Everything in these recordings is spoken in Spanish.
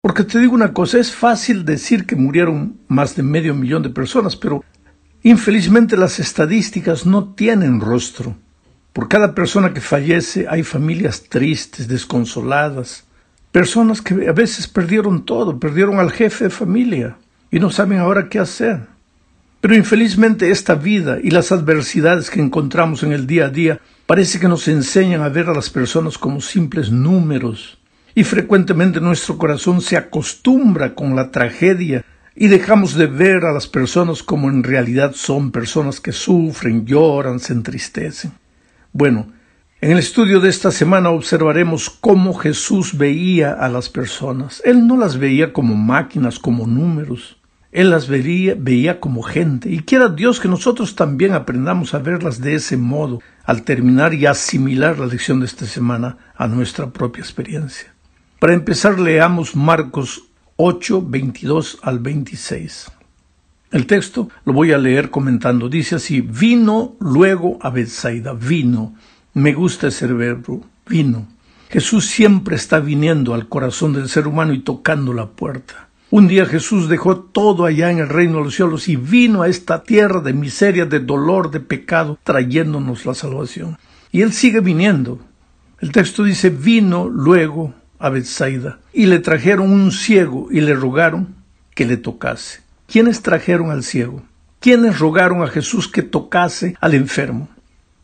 Porque te digo una cosa, es fácil decir que murieron más de 500.000 de personas, pero infelizmente las estadísticas no tienen rostro. Por cada persona que fallece hay familias tristes, desconsoladas, personas que a veces perdieron todo, perdieron al jefe de familia y no saben ahora qué hacer. Pero infelizmente esta vida y las adversidades que encontramos en el día a día parece que nos enseñan a ver a las personas como simples números. Y frecuentemente nuestro corazón se acostumbra con la tragedia y dejamos de ver a las personas como en realidad son, personas que sufren, lloran, se entristecen. Bueno, en el estudio de esta semana observaremos cómo Jesús veía a las personas. Él no las veía como máquinas, como números. Él las veía como gente. Y quiera Dios que nosotros también aprendamos a verlas de ese modo al terminar y asimilar la lección de esta semana a nuestra propia experiencia. Para empezar, leamos Marcos 8, 22 al 26. El texto lo voy a leer comentando. Dice así: vino luego a Betsaida. Vino. Me gusta ese verbo. Vino. Jesús siempre está viniendo al corazón del ser humano y tocando la puerta. Un día Jesús dejó todo allá en el reino de los cielos y vino a esta tierra de miseria, de dolor, de pecado, trayéndonos la salvación. Y Él sigue viniendo. El texto dice: vino luego a Betsaida, y le trajeron un ciego y le rogaron que le tocase. ¿Quiénes trajeron al ciego? ¿Quiénes rogaron a Jesús que tocase al enfermo?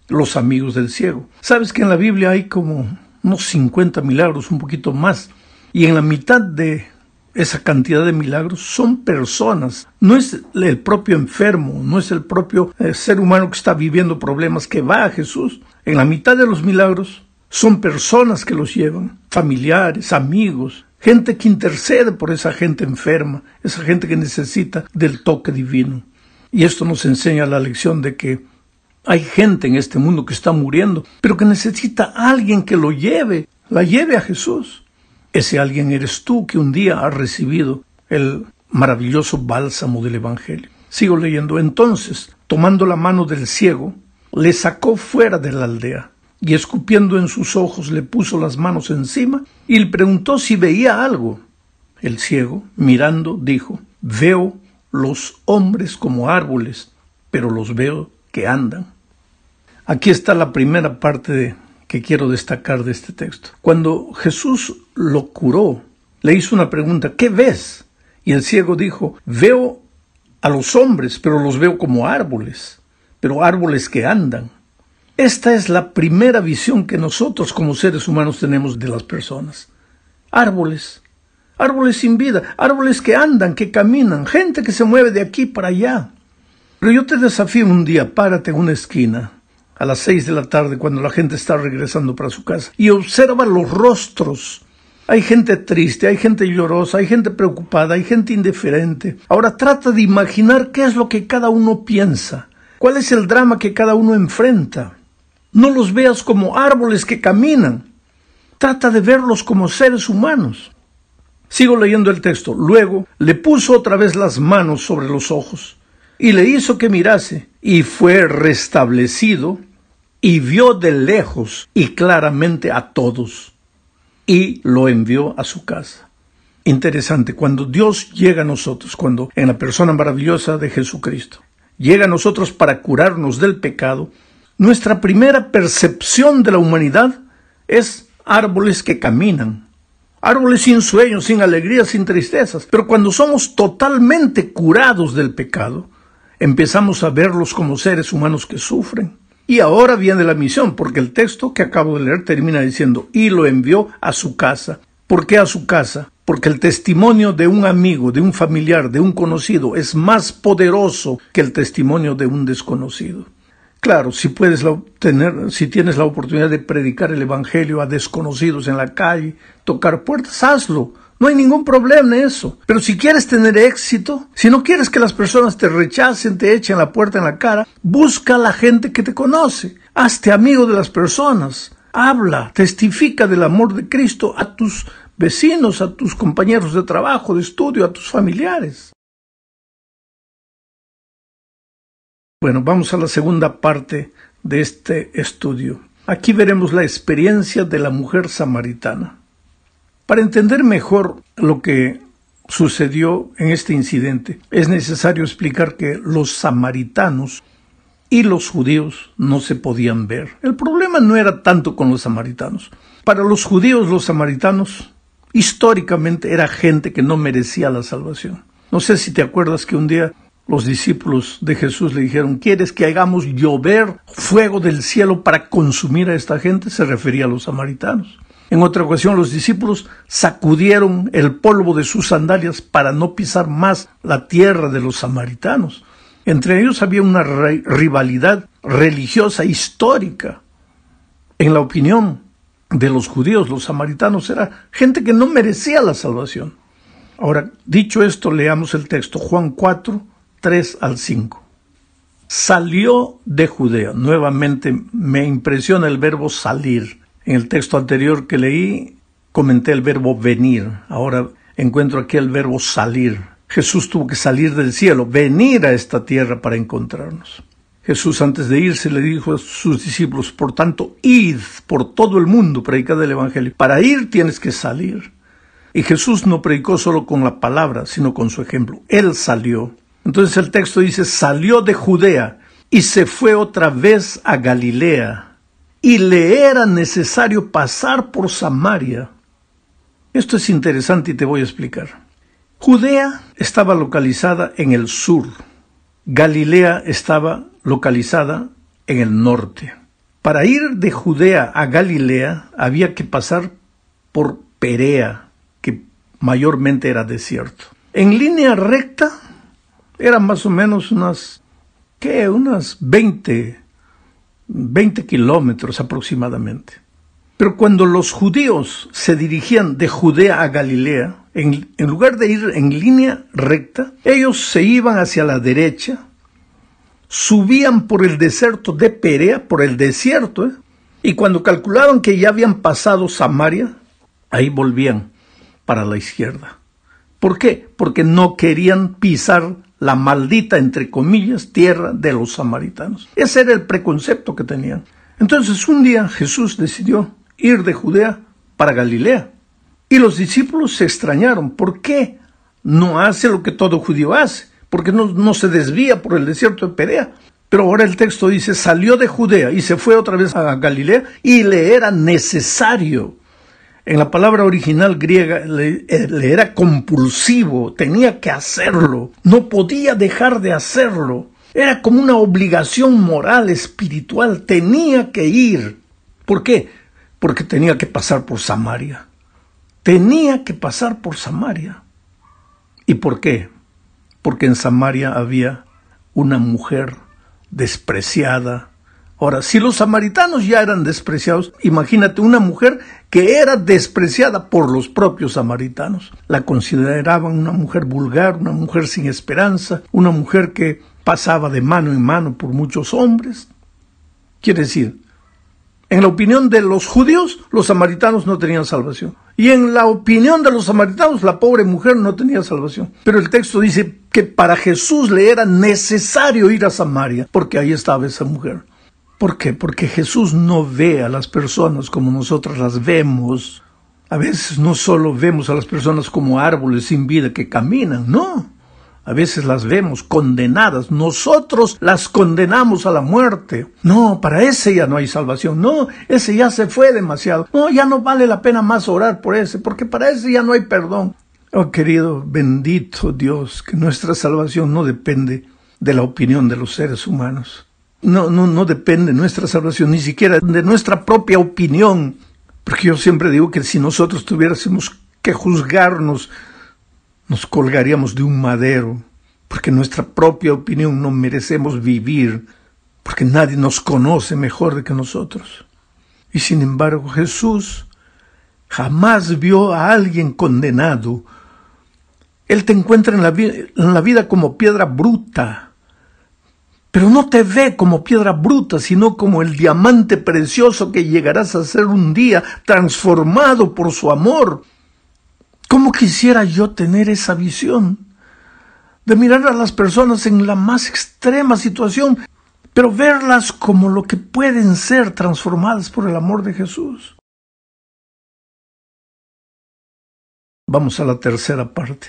Los amigos del ciego. ¿Sabes que en la Biblia hay como unos 50 milagros, un poquito más? Y en la mitad de esa cantidad de milagros son personas. No es el propio enfermo, no es el propio ser humano que está viviendo problemas que va a Jesús. En la mitad de los milagros son personas que los llevan, familiares, amigos, gente que intercede por esa gente enferma, esa gente que necesita del toque divino. Y esto nos enseña la lección de que hay gente en este mundo que está muriendo, pero que necesita a alguien que la lleve a Jesús. Ese alguien eres tú, que un día has recibido el maravilloso bálsamo del Evangelio. Sigo leyendo. Entonces, tomando la mano del ciego, le sacó fuera de la aldea. Y escupiendo en sus ojos le puso las manos encima y le preguntó si veía algo. El ciego, mirando, dijo: veo los hombres como árboles, pero los veo que andan. Aquí está la primera parte que quiero destacar de este texto. Cuando Jesús lo curó, le hizo una pregunta: ¿qué ves? Y el ciego dijo: veo a los hombres, pero los veo como árboles, pero árboles que andan. Esta es la primera visión que nosotros como seres humanos tenemos de las personas. Árboles sin vida, árboles que andan, que caminan, gente que se mueve de aquí para allá. Pero yo te desafío un día, párate en una esquina a las 6 de la tarde cuando la gente está regresando para su casa y observa los rostros. Hay gente triste, hay gente llorosa, hay gente preocupada, hay gente indiferente. Ahora trata de imaginar qué es lo que cada uno piensa, cuál es el drama que cada uno enfrenta. No los veas como árboles que caminan. Trata de verlos como seres humanos. Sigo leyendo el texto. Luego le puso otra vez las manos sobre los ojos y le hizo que mirase, y fue restablecido y vio de lejos y claramente a todos, y lo envió a su casa. Interesante, cuando Dios llega a nosotros, cuando en la persona maravillosa de Jesucristo llega a nosotros para curarnos del pecado, nuestra primera percepción de la humanidad es árboles que caminan, árboles sin sueños, sin alegrías, sin tristezas. Pero cuando somos totalmente curados del pecado, empezamos a verlos como seres humanos que sufren. Y ahora viene la misión, porque el texto que acabo de leer termina diciendo: y lo envió a su casa. ¿Por qué a su casa? Porque el testimonio de un amigo, de un familiar, de un conocido es más poderoso que el testimonio de un desconocido. Claro, si tienes la oportunidad de predicar el Evangelio a desconocidos en la calle, tocar puertas, hazlo. No hay ningún problema en eso. Pero si quieres tener éxito, si no quieres que las personas te rechacen, te echen la puerta en la cara, busca a la gente que te conoce. Hazte amigo de las personas. Habla, testifica del amor de Cristo a tus vecinos, a tus compañeros de trabajo, de estudio, a tus familiares. Bueno, vamos a la segunda parte de este estudio. Aquí veremos la experiencia de la mujer samaritana. Para entender mejor lo que sucedió en este incidente, es necesario explicar que los samaritanos y los judíos no se podían ver. El problema no era tanto con los samaritanos. Para los judíos, los samaritanos históricamente era gente que no merecía la salvación. No sé si te acuerdas que un día los discípulos de Jesús le dijeron: ¿quieres que hagamos llover fuego del cielo para consumir a esta gente? Se refería a los samaritanos. En otra ocasión, los discípulos sacudieron el polvo de sus sandalias para no pisar más la tierra de los samaritanos. Entre ellos había una rivalidad religiosa histórica. En la opinión de los judíos, los samaritanos era gente que no merecía la salvación. Ahora, dicho esto, leamos el texto, Juan 4, 3 al 5. Salió de Judea. Nuevamente me impresiona el verbo salir. En el texto anterior que leí, comenté el verbo venir. Ahora encuentro aquí el verbo salir. Jesús tuvo que salir del cielo, venir a esta tierra para encontrarnos. Jesús, antes de irse, le dijo a sus discípulos: por tanto, id por todo el mundo, predicad el evangelio. Para ir tienes que salir. Y Jesús no predicó solo con la palabra, sino con su ejemplo. Él salió. Entonces el texto dice: salió de Judea y se fue otra vez a Galilea. Y le era necesario pasar por Samaria. Esto es interesante y te voy a explicar. Judea estaba localizada en el sur. Galilea estaba localizada en el norte. Para ir de Judea a Galilea había que pasar por Perea, que mayormente era desierto. En línea recta eran más o menos unas 20 kilómetros aproximadamente. Pero cuando los judíos se dirigían de Judea a Galilea, en lugar de ir en línea recta, ellos se iban hacia la derecha, subían por el desierto de Perea, por el desierto, y cuando calculaban que ya habían pasado Samaria, ahí volvían para la izquierda. ¿Por qué? Porque no querían pisar la maldita, entre comillas, tierra de los samaritanos. Ese era el preconcepto que tenían. Entonces un día Jesús decidió ir de Judea para Galilea. Y los discípulos se extrañaron. ¿Por qué no hace lo que todo judío hace? ¿Por qué no se desvía por el desierto de Perea? Pero ahora el texto dice: salió de Judea y se fue otra vez a Galilea y le era necesario. En la palabra original griega le era compulsivo, tenía que hacerlo, no podía dejar de hacerlo. Era como una obligación moral, espiritual, tenía que ir. ¿Por qué? Porque tenía que pasar por Samaria. Tenía que pasar por Samaria. ¿Y por qué? Porque en Samaria había una mujer despreciada. Ahora, si los samaritanos ya eran despreciados, imagínate una mujer que era despreciada por los propios samaritanos. La consideraban una mujer vulgar, una mujer sin esperanza, una mujer que pasaba de mano en mano por muchos hombres. Quiere decir, en la opinión de los judíos, los samaritanos no tenían salvación. Y en la opinión de los samaritanos, la pobre mujer no tenía salvación. Pero el texto dice que para Jesús le era necesario ir a Samaria, porque ahí estaba esa mujer. ¿Por qué? Porque Jesús no ve a las personas como nosotros las vemos. A veces no solo vemos a las personas como árboles sin vida que caminan, no. A veces las vemos condenadas. Nosotros las condenamos a la muerte. No, para ese ya no hay salvación. No, ese ya se fue demasiado. No, ya no vale la pena más orar por ese, porque para ese ya no hay perdón. Oh, querido, bendito Dios, que nuestra salvación no depende de la opinión de los seres humanos. No depende nuestra salvación, ni siquiera de nuestra propia opinión. Porque yo siempre digo que si nosotros tuviésemos que juzgarnos, nos colgaríamos de un madero, porque nuestra propia opinión no merecemos vivir, porque nadie nos conoce mejor que nosotros. Y sin embargo, Jesús jamás vio a alguien condenado. Él te encuentra en la vida como piedra bruta, pero no te ve como piedra bruta, sino como el diamante precioso que llegarás a ser un día, transformado por su amor. ¿Cómo quisiera yo tener esa visión? De mirar a las personas en la más extrema situación, pero verlas como lo que pueden ser, transformadas por el amor de Jesús. Vamos a la tercera parte.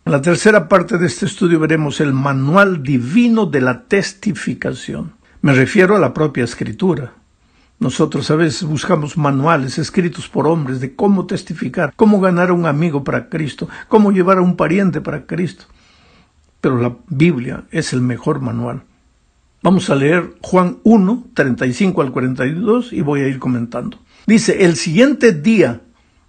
En la tercera parte de este estudio veremos el manual divino de la testificación. Me refiero a la propia Escritura. Nosotros a veces buscamos manuales escritos por hombres de cómo testificar, cómo ganar a un amigo para Cristo, cómo llevar a un pariente para Cristo. Pero la Biblia es el mejor manual. Vamos a leer Juan 1, 35 al 42 y voy a ir comentando. Dice, el siguiente día,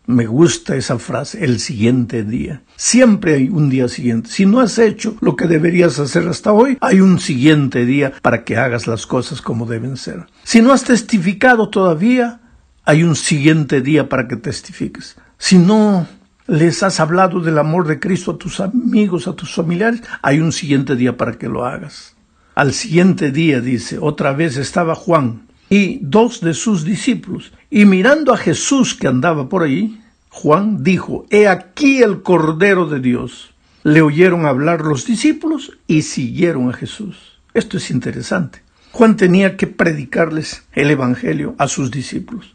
me gusta esa frase, el siguiente día. Siempre hay un día siguiente. Si no has hecho lo que deberías hacer hasta hoy, hay un siguiente día para que hagas las cosas como deben ser. Si no has testificado todavía, hay un siguiente día para que testifiques. Si no les has hablado del amor de Cristo a tus amigos, a tus familiares, hay un siguiente día para que lo hagas. Al siguiente día, dice, otra vez estaba Juan y 2 de sus discípulos, y mirando a Jesús que andaba por ahí, Juan dijo, he aquí el Cordero de Dios. Le oyeron hablar los discípulos y siguieron a Jesús. Esto es interesante. Juan tenía que predicarles el Evangelio a sus discípulos.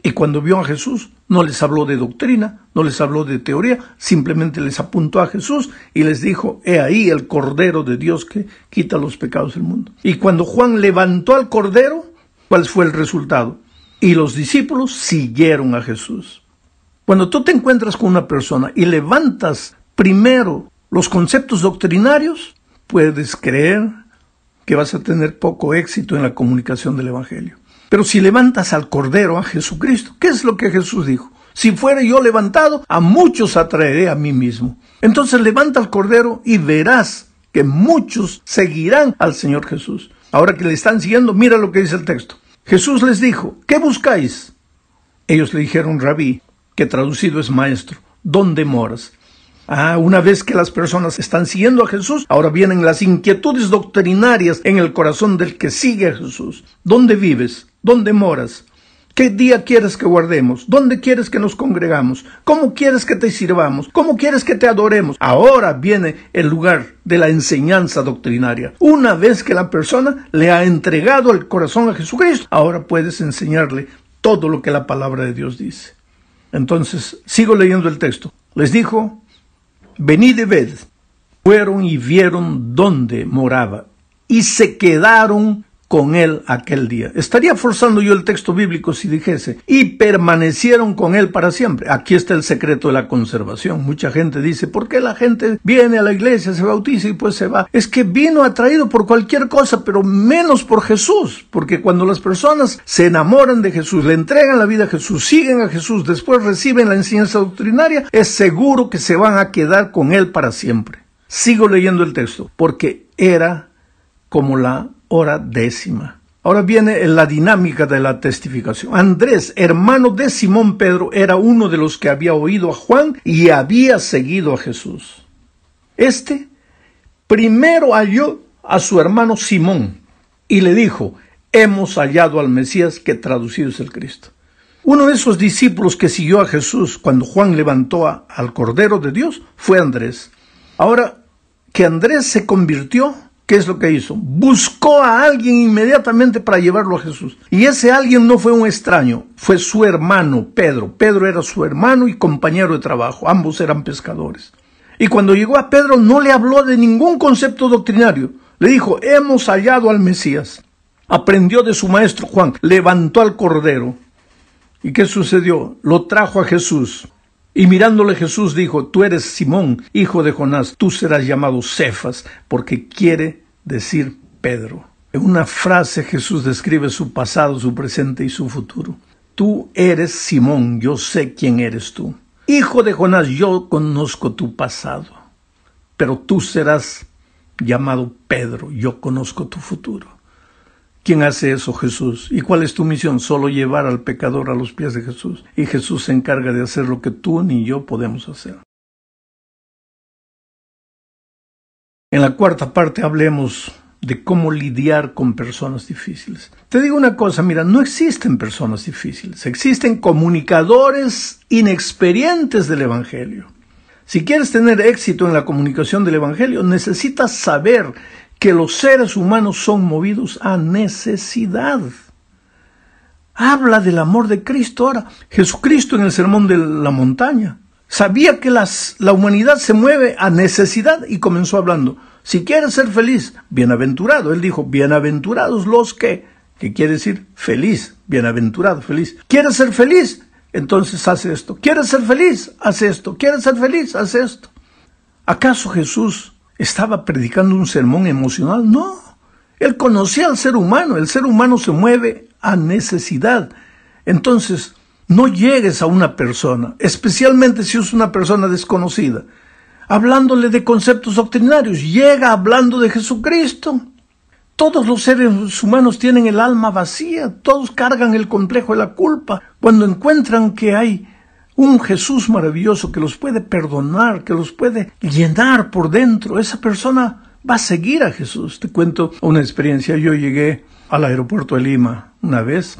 Y cuando vio a Jesús, no les habló de doctrina, no les habló de teoría, simplemente les apuntó a Jesús y les dijo, he ahí el Cordero de Dios que quita los pecados del mundo. Y cuando Juan levantó al Cordero, ¿cuál fue el resultado? Y los discípulos siguieron a Jesús. Cuando tú te encuentras con una persona y levantas primero los conceptos doctrinarios, puedes creer que vas a tener poco éxito en la comunicación del Evangelio. Pero si levantas al Cordero, a Jesucristo, ¿qué es lo que Jesús dijo? Si fuera yo levantado, a muchos atraeré a mí mismo. Entonces levanta al Cordero y verás que muchos seguirán al Señor Jesús. Ahora que le están siguiendo, mira lo que dice el texto. Jesús les dijo, ¿qué buscáis? Ellos le dijeron, Rabí, que traducido es maestro, ¿dónde moras? Una vez que las personas están siguiendo a Jesús, ahora vienen las inquietudes doctrinarias en el corazón del que sigue a Jesús. ¿Dónde vives? ¿Dónde moras? ¿Qué día quieres que guardemos? ¿Dónde quieres que nos congregamos? ¿Cómo quieres que te sirvamos? ¿Cómo quieres que te adoremos? Ahora viene el lugar de la enseñanza doctrinaria. Una vez que la persona le ha entregado el corazón a Jesucristo, ahora puedes enseñarle todo lo que la palabra de Dios dice. Entonces, sigo leyendo el texto. Les dijo, venid y ved. Fueron y vieron dónde moraba y se quedaron con él aquel día. Estaría forzando yo el texto bíblico si dijese, y permanecieron con él para siempre. Aquí está el secreto de la conservación. Mucha gente dice, ¿por qué la gente viene a la iglesia, se bautiza y pues se va? Es que vino atraído por cualquier cosa, pero menos por Jesús. Porque cuando las personas se enamoran de Jesús, le entregan la vida a Jesús, siguen a Jesús, después reciben la enseñanza doctrinaria, es seguro que se van a quedar con él para siempre. Sigo leyendo el texto, porque era como la hora 10. Ahora viene la dinámica de la testificación. Andrés, hermano de Simón Pedro, era uno de los que había oído a Juan y había seguido a Jesús. Este primero halló a su hermano Simón y le dijo, hemos hallado al Mesías, que traducido es el Cristo. Uno de esos discípulos que siguió a Jesús cuando Juan levantó al Cordero de Dios fue Andrés. Ahora que Andrés se convirtió, ¿qué es lo que hizo? Buscó a alguien inmediatamente para llevarlo a Jesús. Y ese alguien no fue un extraño, fue su hermano Pedro. Pedro era su hermano y compañero de trabajo. Ambos eran pescadores. Y cuando llegó a Pedro no le habló de ningún concepto doctrinario. Le dijo, hemos hallado al Mesías. Aprendió de su maestro Juan, levantó al Cordero. ¿Y qué sucedió? Lo trajo a Jesús. Y mirándole Jesús dijo, tú eres Simón, hijo de Jonás, tú serás llamado Cefas, porque quiere decir Pedro. En una frase Jesús describe su pasado, su presente y su futuro. Tú eres Simón, yo sé quién eres tú. Hijo de Jonás, yo conozco tu pasado, pero tú serás llamado Pedro, yo conozco tu futuro. ¿Quién hace eso? Jesús. ¿Y cuál es tu misión? Solo llevar al pecador a los pies de Jesús. Y Jesús se encarga de hacer lo que tú ni yo podemos hacer. En la cuarta parte hablemos de cómo lidiar con personas difíciles. Te digo una cosa, mira, no existen personas difíciles. Existen comunicadores inexperientes del Evangelio. Si quieres tener éxito en la comunicación del Evangelio, necesitas saber que los seres humanos son movidos a necesidad. Habla del amor de Cristo ahora. Jesucristo en el Sermón de la Montaña Sabía que la humanidad se mueve a necesidad y comenzó hablando. Si quieres ser feliz, bienaventurado. Él dijo, bienaventurados los que quiere decir feliz, bienaventurado, feliz. ¿Quieres ser feliz? Entonces hace esto. ¿Quieres ser feliz? Haz esto. ¿Quieres ser feliz? Haz esto. ¿Acaso Jesús estaba predicando un sermón emocional? No. Él conocía al ser humano. El ser humano se mueve a necesidad. Entonces, no llegues a una persona, especialmente si es una persona desconocida, hablándole de conceptos doctrinarios. Llega hablando de Jesucristo. Todos los seres humanos tienen el alma vacía, todos cargan el complejo de la culpa. Cuando encuentran que hay un Jesús maravilloso que los puede perdonar, que los puede llenar por dentro, esa persona va a seguir a Jesús. Te cuento una experiencia. Yo llegué al aeropuerto de Lima una vez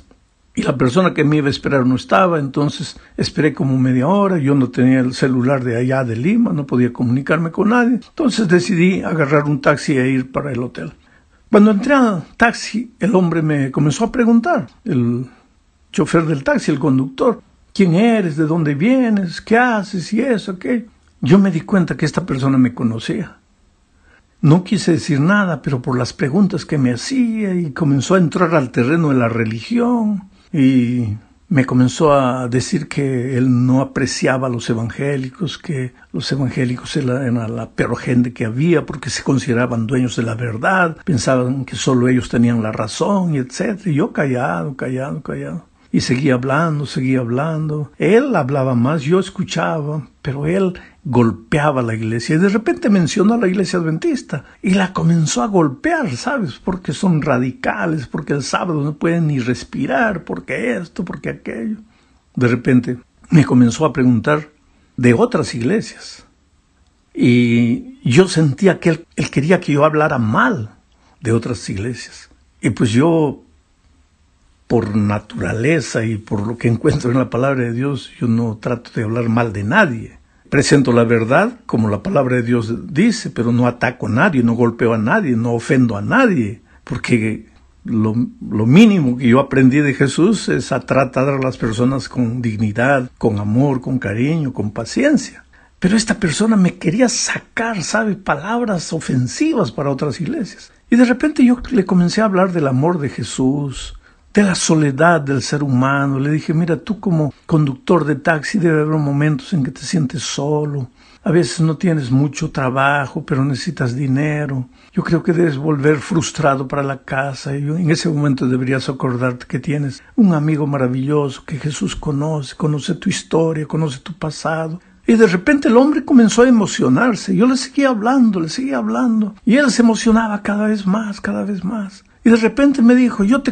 y la persona que me iba a esperar no estaba, entonces esperé como media hora. Yo no tenía el celular de allá de Lima, no podía comunicarme con nadie. Entonces decidí agarrar un taxi e ir para el hotel. Cuando entré al taxi, el hombre me comenzó a preguntar, el chofer del taxi, el conductor, ¿quién eres? ¿De dónde vienes? ¿Qué haces? Y eso, ¿qué? Yo me di cuenta que esta persona me conocía. No quise decir nada, pero por las preguntas que me hacía, y comenzó a entrar al terreno de la religión, y me comenzó a decir que él no apreciaba a los evangélicos, que los evangélicos eran la peor gente que había porque se consideraban dueños de la verdad, pensaban que solo ellos tenían la razón, y etc. Y yo callado. Y seguía hablando. Él hablaba más, yo escuchaba, pero él golpeaba a la iglesia. Y de repente mencionó a la iglesia adventista y la comenzó a golpear, ¿sabes? Porque son radicales, porque el sábado no pueden ni respirar, porque esto, porque aquello. De repente me comenzó a preguntar de otras iglesias. Y yo sentía que él quería que yo hablara mal de otras iglesias. Y pues yo, por naturaleza y por lo que encuentro en la palabra de Dios, yo no trato de hablar mal de nadie. Presento la verdad como la palabra de Dios dice, pero no ataco a nadie, no golpeo a nadie, no ofendo a nadie, porque lo mínimo que yo aprendí de Jesús es a tratar a las personas con dignidad, con amor, con cariño, con paciencia. Pero esta persona me quería sacar, ¿sabe?, palabras ofensivas para otras iglesias. Y de repente yo le comencé a hablar del amor de Jesús, de la soledad del ser humano. Le dije, mira, tú como conductor de taxi debe haber momentos en que te sientes solo. A veces no tienes mucho trabajo, pero necesitas dinero. Yo creo que debes volver frustrado para la casa. Y en ese momento deberías acordarte que tienes un amigo maravilloso que Jesús conoce tu historia, conoce tu pasado. Y de repente el hombre comenzó a emocionarse. Yo le seguía hablando. Y él se emocionaba cada vez más. Y de repente me dijo, yo te...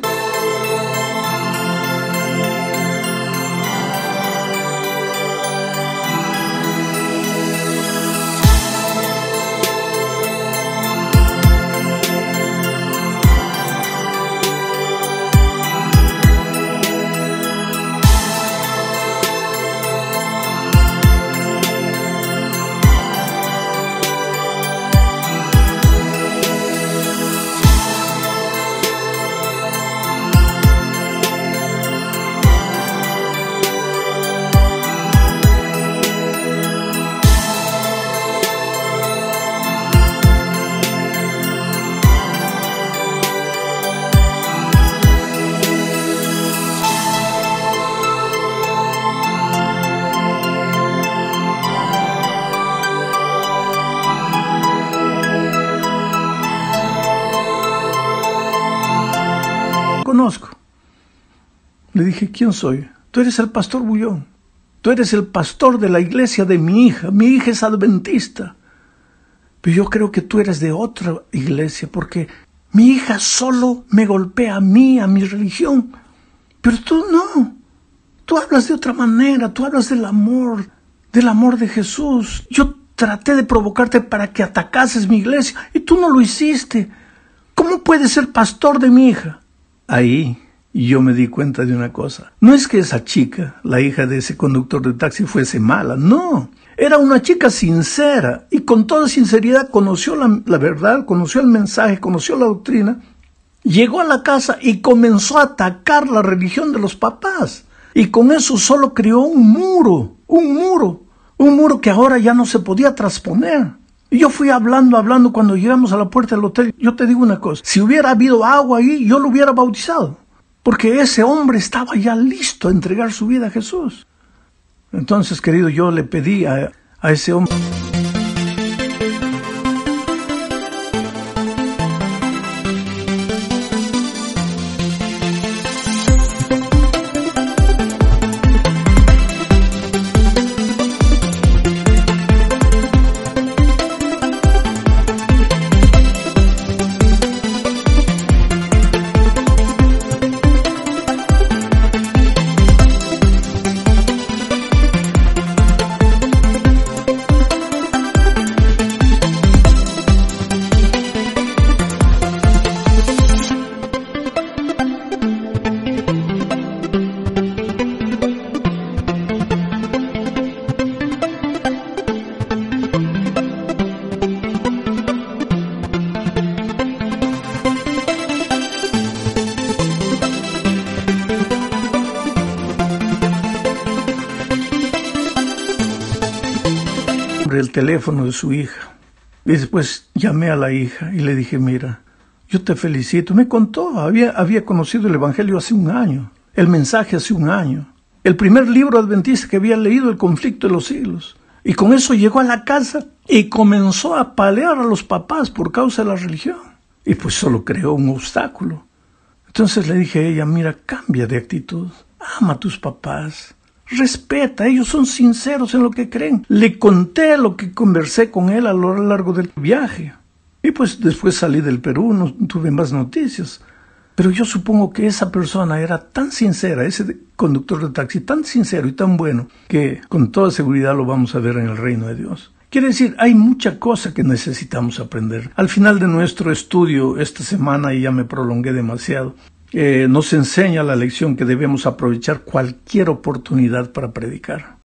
Conozco. Le dije, ¿quién soy? Tú eres el pastor Bullón. Tú eres el pastor de la iglesia de mi hija. Mi hija es adventista. Pero yo creo que tú eres de otra iglesia, porque mi hija solo me golpea a mí, a mi religión. Pero tú no. Tú hablas de otra manera. Tú hablas del amor de Jesús. Yo traté de provocarte para que atacases mi iglesia y tú no lo hiciste. ¿Cómo puedes ser pastor de mi hija? Ahí yo me di cuenta de una cosa. No es que esa chica, la hija de ese conductor de taxi, fuese mala. No, era una chica sincera y con toda sinceridad conoció la verdad, conoció el mensaje, conoció la doctrina. Llegó a la casa y comenzó a atacar la religión de los papás. Y con eso solo creó un muro Un muro que ahora ya no se podía trasponer. Y yo fui hablando, cuando llegamos a la puerta del hotel. Yo te digo una cosa, si hubiera habido agua ahí, yo lo hubiera bautizado. Porque ese hombre estaba ya listo a entregar su vida a Jesús. Entonces, querido, yo le pedí a ese hombre... el teléfono de su hija. Y después llamé a la hija y le dije, mira, yo te felicito. Me contó, había conocido el Evangelio hace un año, el mensaje hace un año, el primer libro adventista que había leído, El conflicto de los siglos. Y con eso llegó a la casa y comenzó a apalear a los papás por causa de la religión. Y pues solo creó un obstáculo. Entonces le dije a ella, mira, cambia de actitud, ama a tus papás. Respeta, ellos son sinceros en lo que creen. Le conté lo que conversé con él a lo largo del viaje. Y pues después salí del Perú, no tuve más noticias. Pero yo supongo que esa persona era tan sincera, ese conductor de taxi, tan sincero y tan bueno, que con toda seguridad lo vamos a ver en el reino de Dios. Quiere decir, hay mucha cosa que necesitamos aprender. Al final de nuestro estudio esta semana, y ya me prolongué demasiado, nos enseña la lección que debemos aprovechar cualquier oportunidad para predicar.